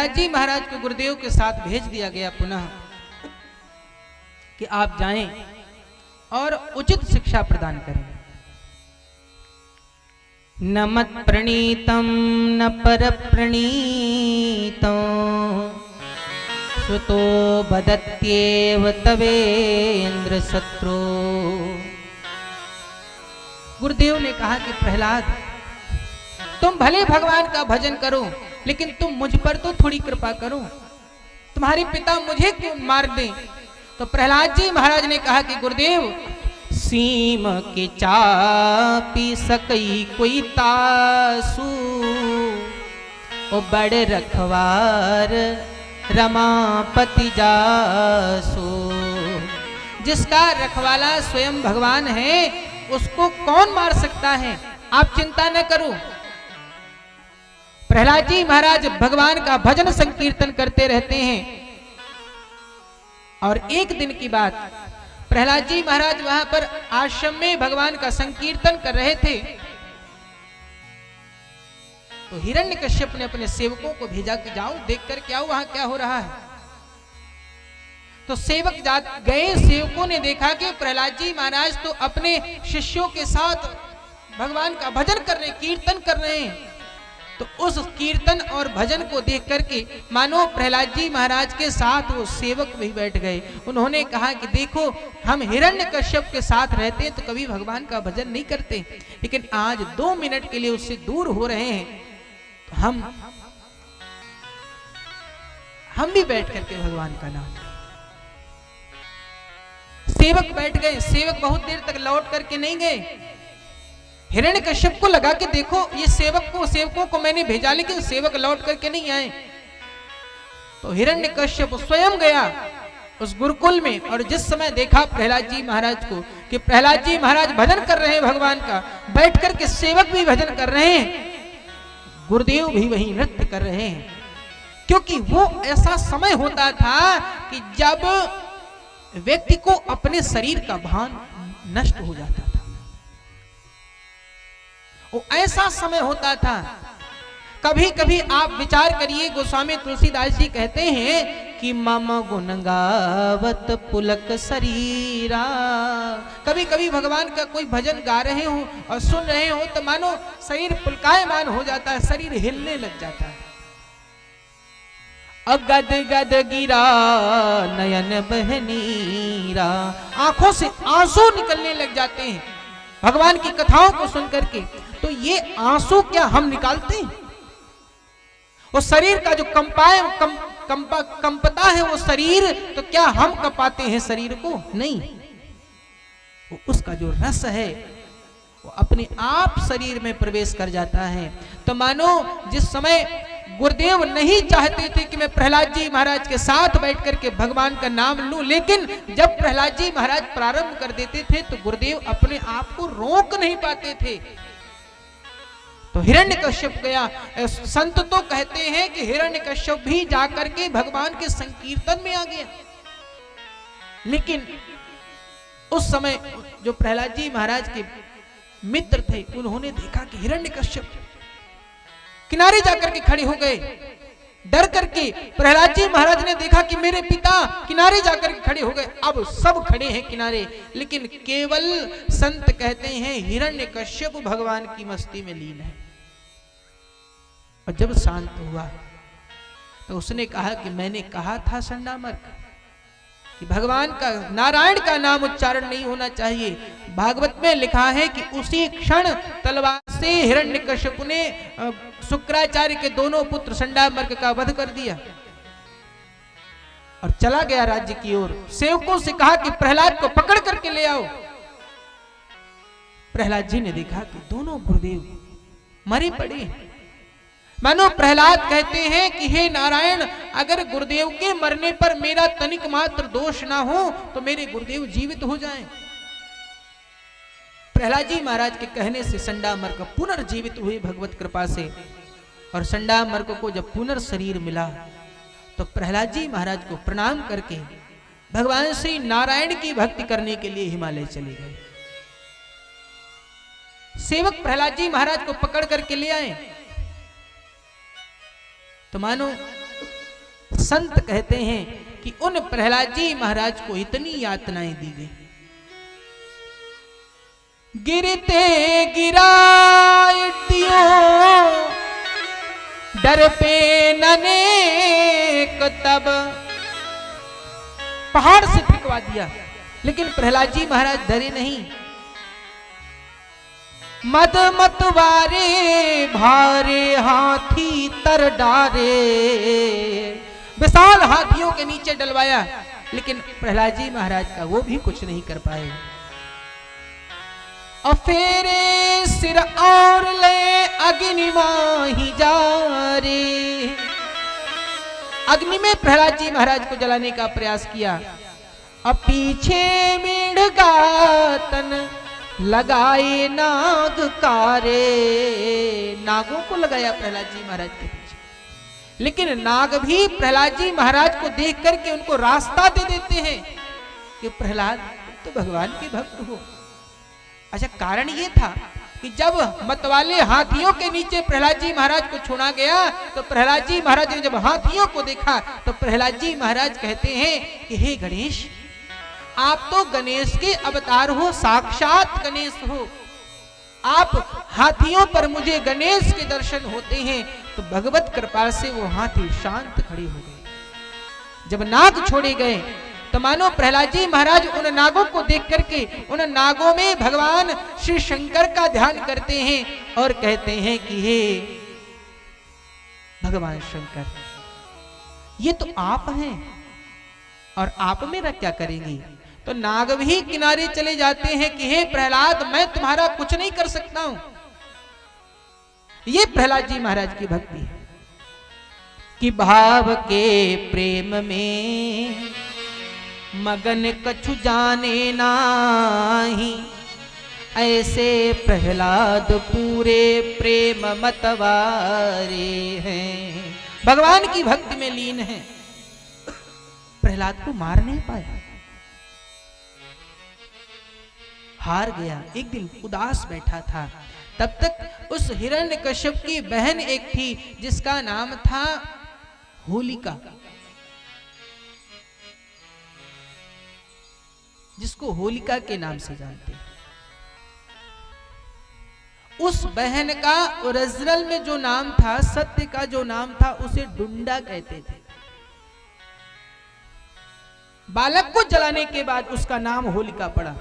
प्रहलाद जी महाराज को गुरुदेव के साथ भेज दिया गया पुनः कि आप जाएं और उचित शिक्षा प्रदान करें। न मत प्रणीतम न पर प्रणीतम सुतो बदत्येव तवेन्द्र शत्रु। गुरुदेव ने कहा कि प्रहलाद, तुम भले भगवान का भजन करो, लेकिन तुम मुझ पर तो थोड़ी कृपा करो। तुम्हारे पिता मुझे क्यों मार दें? तो प्रहलाद जी महाराज ने कहा कि गुरुदेव, सीम के चापी सकई कोई तासु, ओ बड़े रखवार रमापति जासु। जिसका रखवाला स्वयं भगवान है, उसको कौन मार सकता है? आप चिंता न करो। प्रहलाद जी महाराज भगवान का भजन संकीर्तन करते रहते हैं। और एक दिन की बात, प्रहलाद जी महाराज वहां पर आश्रम में भगवान का संकीर्तन कर रहे थे, तो हिरण्यकश्यप ने अपने सेवकों को भेजा कि जाओ देख कर क्या वहां क्या हो रहा है। तो सेवक गए, सेवकों ने देखा कि प्रहलाद जी महाराज तो अपने शिष्यों के साथ भगवान का भजन कर रहे, कीर्तन कर रहे हैं। तो उस कीर्तन और भजन को देख करके मानो प्रहलाद जी महाराज के साथ वो सेवक भी बैठ गए। उन्होंने कहा कि देखो, हम हिरण्यकश्यप के साथ रहते तो कभी भगवान का भजन नहीं करते, लेकिन आज 2 मिनट के लिए उससे दूर हो रहे हैं, तो हम भी बैठ करके भगवान का नाम। सेवक बैठ गए। सेवक बहुत देर तक लौट करके नहीं गए। हिरण्यकश्यप को लगा कि देखो, ये सेवकों को मैंने भेजा, लेकिन सेवक लौट करके नहीं आए। तो हिरण्यकश्यप स्वयं गया उस गुरुकुल में, और जिस समय देखा प्रहलाद जी महाराज को कि प्रहलाद जी महाराज भजन कर रहे हैं भगवान का, बैठ करके सेवक भी भजन कर रहे हैं, गुरुदेव भी वही नृत्य कर रहे हैं। क्योंकि वो ऐसा समय होता था कि जब व्यक्ति को अपने शरीर का भान नष्ट हो जाता था। वो ऐसा समय होता था। कभी कभी आप विचार करिए, गोस्वामी तुलसीदास जी कहते हैं कि मम गुण गावत पुलक शरीरा। कभी कभी भगवान का कोई भजन गा रहे हो और सुन रहे हो तो मानो शरीर पुलकायमान हो जाता है, शरीर हिलने लग जाता है। अगद गद गिरा नयन बहनीरा, आंखों से आंसू निकलने लग जाते हैं भगवान की कथाओं को सुनकर के। तो ये आंसू क्या हम निकालते हैं? वो शरीर का जो कंपता है वो शरीर, तो क्या हम कपाते हैं शरीर को? नहीं। वो उसका जो रस है वो अपने आप शरीर में प्रवेश कर जाता है। तो मानो जिस समय गुरुदेव नहीं चाहते थे कि मैं प्रहलाद जी महाराज के साथ बैठ करके भगवान का नाम लूं, लेकिन जब प्रहलाद जी महाराज प्रारंभ कर देते थे तो गुरुदेव अपने आप को रोक नहीं पाते थे। तो हिरण्यकश्यप गया। संत तो कहते हैं कि हिरण्यकश्यप भी जाकर के भगवान के संकीर्तन में आ गया। लेकिन उस समय जो प्रहलाद जी महाराज के मित्र थे, उन्होंने देखा कि हिरण्यकश्यप किनारे जाकर के खड़े हो गए। डर करके प्रहलाद जी महाराज ने देखा कि मेरे पिता किनारे जाकर के खड़े हो गए। अब सब खड़े हैं किनारे, लेकिन केवल संत कहते हैं हिरण्यकश्यप भगवान की मस्ती में लीन है। और जब शांत हुआ तो उसने कहा कि मैंने कहा था संडामर्क कि भगवान का, नारायण का नाम उच्चारण नहीं होना चाहिए। भागवत में लिखा है कि उसी क्षण तलवार से हिरण्यकश्यप ने शुक्राचार्य के दोनों पुत्र संडामर्क का वध कर दिया और चला गया राज्य की ओर। सेवकों से कहा कि प्रहलाद को पकड़ करके ले आओ। प्रहलाद जी ने देखा कि दोनों गुरुदेव मरे पड़े। मानो प्रहलाद कहते हैं कि हे नारायण, अगर गुरुदेव के मरने पर मेरा तनिक मात्र दोष ना हो तो मेरे गुरुदेव जीवित हो जाएं। प्रहलाद जी महाराज के कहने से संडामर्क पुनर्जीवित हुए भगवत कृपा से। और संडामर्क को जब पुनर्शरीर मिला तो प्रहलाद जी महाराज को प्रणाम करके भगवान श्री नारायण की भक्ति करने के लिए हिमालय चले गए। सेवक प्रहलाद जी महाराज को पकड़ करके ले आए। तो मानो संत कहते हैं कि उन प्रहलाद जी महाराज को इतनी यातनाएं दी गई, गिरते गिराइतियों डर पे ननेक, तब पहाड़ से फेंकवा दिया, लेकिन प्रहलाद जी महाराज डरे नहीं। मद मतवारे भारे हाथी तर डारे, विशाल हाथियों के नीचे डलवाया, लेकिन प्रहलाद जी महाराज का वो भी कुछ नहीं कर पाए। और फेरे सिर और ले अग्नि माही जा रे, अग्नि में प्रहलाद जी महाराज को जलाने का प्रयास किया। अब पीछे मेढ़का तन लगाए नाग कारे, नागों को लगाया प्रहलाद जी महाराज के पीछे, लेकिन नाग भी प्रहलाद जी महाराज को देख करके उनको रास्ता दे देते हैं कि प्रहलाद तुम तो भगवान के भक्त हो। अच्छा, कारण ये था कि जब मतवाले हाथियों के नीचे प्रहलाद जी महाराज को छोड़ा गया, तो प्रहलाद जी महाराज ने जब हाथियों को देखा तो प्रहलाद जी महाराज कहते हैं कि हे गणेश, आप तो गणेश के अवतार हो, साक्षात गणेश हो, आप हाथियों पर मुझे गणेश के दर्शन होते हैं। तो भगवत कृपा से वो हाथी शांत खड़े हो गए। जब नाग छोड़े गए तो मानो प्रहलाद जी महाराज उन नागों को देख करके उन नागों में भगवान श्री शंकर का ध्यान करते हैं और कहते हैं कि हे भगवान शंकर, ये तो आप हैं और आप मेरा क्या करेंगे। तो नाग भी किनारे चले जाते हैं कि हे प्रहलाद, मैं तुम्हारा कुछ नहीं कर सकता हूं। ये प्रहलाद जी महाराज की भक्ति है कि भाव के प्रेम में मगन कछु जाने नाही, ऐसे प्रहलाद पूरे प्रेम मतवारे हैं। भगवान की भक्ति में लीन है, प्रहलाद को मार नहीं पाया, हार गया। एक दिन उदास बैठा था, तब तक उस हिरण्यकश्यप की बहन एक थी जिसका नाम था होलिका, जिसको होलिका के नाम से जानते हैं। उस बहन का ओरिजिनल में जो नाम था, सत्य का जो नाम था, उसे डुंडा कहते थे। बालक को जलाने के बाद उसका नाम होलिका पड़ा,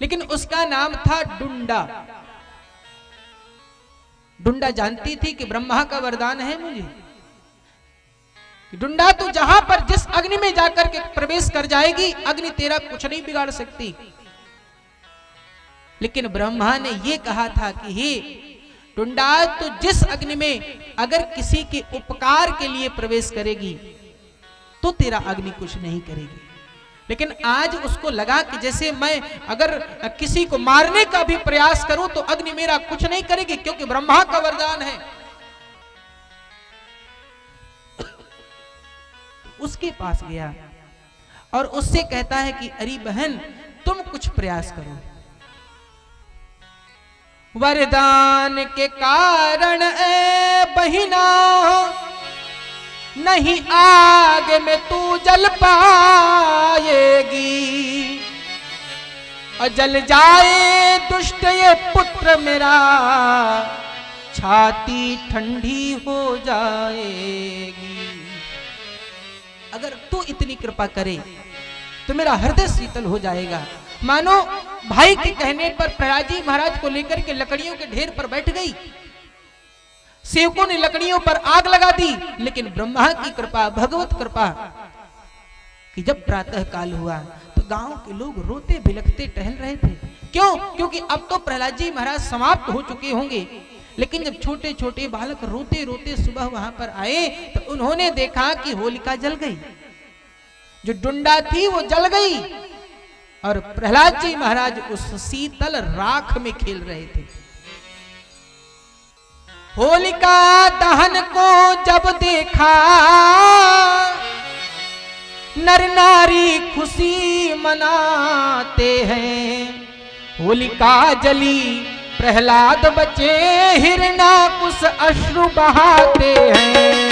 लेकिन उसका नाम था डुंडा। डुंडा जानती थी कि ब्रह्मा का वरदान है मुझे, डुंडा तो जहां पर जिस अग्नि में जाकर के प्रवेश कर जाएगी, अग्नि तेरा कुछ नहीं बिगाड़ सकती। लेकिन ब्रह्मा ने यह कहा था कि हे डुंडा, तो जिस अग्नि में अगर किसी के उपकार के लिए प्रवेश करेगी तो तेरा अग्नि कुछ नहीं करेगी। लेकिन आज उसको लगा कि जैसे मैं अगर किसी को मारने का भी प्रयास करूं तो अग्नि मेरा कुछ नहीं करेगी, क्योंकि ब्रह्मा का वरदान है। उसके पास गया और उससे कहता है कि अरे बहन, तुम कुछ प्रयास करो, वरदान के कारण ए बहिना, नहीं आग में तू जल पाएगी, और जल जाए दुष्ट ये पुत्र मेरा, छाती ठंडी हो जाएगी। अगर तू इतनी कृपा करे तो मेरा हृदय शीतल हो जाएगा। मानो भाई के कहने पर प्रहलाद जी महाराज को लेकर के लकड़ियों के ढेर पर बैठ गई। सेवकों ने लकड़ियों पर आग लगा दी, लेकिन ब्रह्मा की कृपा, भगवत कृपा कि जब प्रातः काल हुआ तो गांव के लोग रोते बिलखते टहल रहे थे। क्यों? क्योंकि अब तो प्रहलाद जी महाराज समाप्त हो चुके होंगे। लेकिन जब छोटे छोटे बालक रोते रोते सुबह वहां पर आए तो उन्होंने देखा कि होलिका जल गई, जो डुंडा थी वो जल गई, और प्रहलाद जी महाराज उस शीतल राख में खेल रहे थे। होलिका दहन को जब देखा, नर नारी खुशी मनाते हैं। होलिका जली प्रहलाद बचे, हिरणाकुश अश्रु बहाते हैं।